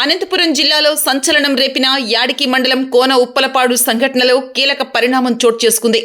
అనంతపురం జిల్లాలో సంచలనం రేపిన యాడికి మండలం కోన ఉప్పలపాడు సంఘటనలో కీలక పరిణామం చోటు చేసుకుంది.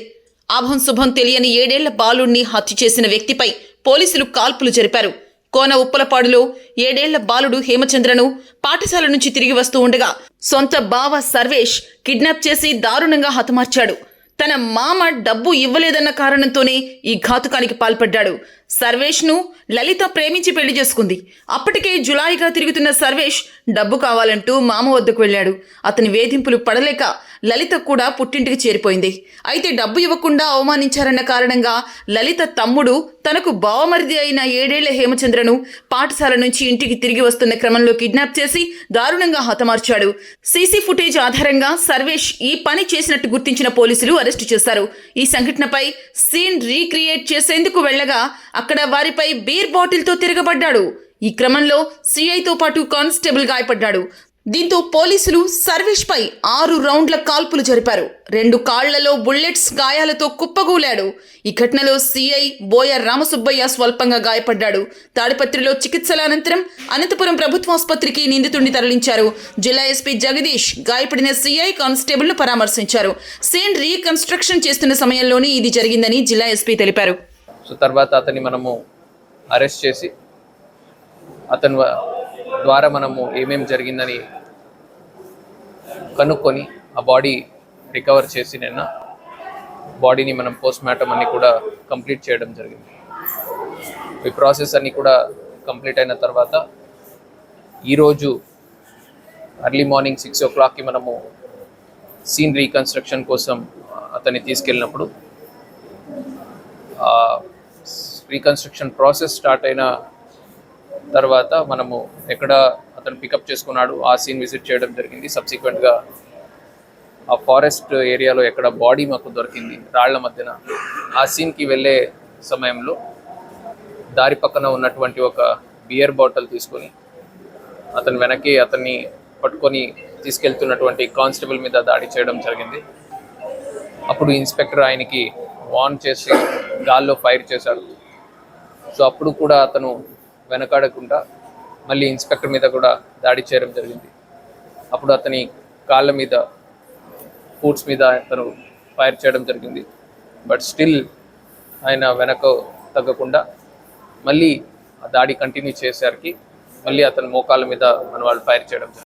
ఆభం శుభం తెలియని 7 ఏళ్ల బాలుడిని హత్య చేసిన వ్యక్తిపై పోలీసులు కాల్పులు జరిపారు. కోన ఉప్పలపాడులో 7 ఏళ్ల బాలుడు హేమచంద్రను పాఠశాల నుంచి తిరిగి వస్తూ ఉండగా సొంత బావ సర్వేష్ కిడ్నాప్ చేసి దారుణంగా హతమార్చాడు. తన మామ డబ్బు ఇవ్వలేదన్న కారణంతోనే ఈ ఘాతుకానికి పాల్పడ్డాడు. సర్వేష్ను లలిత ప్రేమించి పెళ్లి చేసుకుంది. అప్పటికే జులాయిగా తిరుగుతున్న సర్వేష్ డబ్బు కావాలంటూ మామ వద్దకు వెళ్ళాడు. అతని వేధింపులు పడలేక లలిత కూడా పుట్టింటికి చేరిపోయింది. అయితే డబ్బు ఇవ్వకుండా అవమానించారన్న కారణంగా లలిత తమ్ముడు తనకు బావమరిది అయిన 7 ఏళ్ల హేమచంద్రను పాఠశాల నుంచి ఇంటికి తిరిగి వస్తున్న క్రమంలో కిడ్నాప్ చేసి దారుణంగా హతమార్చాడు. సీసీ ఫుటేజ్ ఆధారంగా సర్వేష్ ఈ పని చేసినట్టు గుర్తించిన పోలీసులు అరెస్టు చేశారు. ఈ సంఘటనపై సీన్ రీక్రియేట్ చేసేందుకు వెళ్లగా అక్కడ వారిపై బీర్ బాటిల్తో తిరగబడ్డాడు. ఈ క్రమంలో సీఐతో పాటు కానిస్టేబుల్ గాయపడ్డాడు. దీంతో పోలీసులు సర్వేష్ పై 6 రౌండ్ల కాల్పులు జరిపారు. 2 కాళ్లలో బుల్లెట్స్ గాయాలతో కుప్పగూలాడు. ఈ ఘటనలో సీఐ బోయ రామసుబ్బయ్య స్వల్పంగా గాయపడ్డాడు. తాడిపత్రిలో చికిత్సల అనంతరం అనంతపురం ప్రభుత్వాసుపత్రికి నిందితుడిని తరలించారు. జిల్లా ఎస్పీ జగదీష్ గాయపడిన సీఐ కానిస్టేబుల్ ను పరామర్శించారు. సీన్ రీకన్స్ట్రక్షన్ చేస్తున్న సమయంలోనే ఇది జరిగిందని జిల్లా ఎస్పీ తెలిపారు. తర్వాత అతన్ని మనము అరెస్ట్ చేసి అతని ద్వారా మనము ఏమేమి జరిగిందని కనుక్కొని ఆ బాడీ రికవర్ చేసి నిన్న బాడీని మనం పోస్ట్ మార్టం అన్ని కూడా కంప్లీట్ చేయడం జరిగింది. ఈ ప్రాసెస్ అన్ని కూడా కంప్లీట్ అయిన తర్వాత ఈరోజు ఎర్లీ మార్నింగ్ 6 o'clockకి మనము సీన్ రీకన్స్ట్రక్షన్ కోసం అతన్ని తీసుకెళ్ళినప్పుడు రీకన్స్ట్రక్షన్ ప్రాసెస్ స్టార్ట్ అయిన తర్వాత మనము ఎక్కడ అతను పికప్ చేసుకున్నాడు ఆ సీన్ విజిట్ చేయడం జరిగింది. సబ్సిక్వెంట్గా ఆ ఫారెస్ట్ ఏరియాలో ఎక్కడ బాడీ మాకు దొరికింది రాళ్ల మధ్యన, ఆ సీన్కి వెళ్ళే సమయంలో దారి పక్కన ఉన్నటువంటి ఒక బియర్ బాటిల్ తీసుకొని అతను వెనక్కి అతన్ని పట్టుకొని తీసుకెళ్తున్నటువంటి కానిస్టేబుల్ మీద దాడి చేయడం జరిగింది. అప్పుడు ఇన్స్పెక్టర్ ఆయనకి వార్న్ చేసి గాల్లో ఫైర్ చేశాడు. సో అప్పుడు కూడా అతను వెనకాడకుండా మళ్ళీ ఇన్స్పెక్టర్ మీద కూడా దాడి చేయడం జరిగింది. అప్పుడు అతని కాళ్ళ మీద ఫూట్స్ మీద అతను ఫైర్ చేయడం జరిగింది. బట్ స్టిల్ ఆయన వెనక తగ్గకుండా మళ్ళీ ఆ దాడి కంటిన్యూ చేసేసరికి మళ్ళీ అతని మోకాళ్ళ మీద మన వాళ్ళు ఫైర్ చేయడం జరిగింది.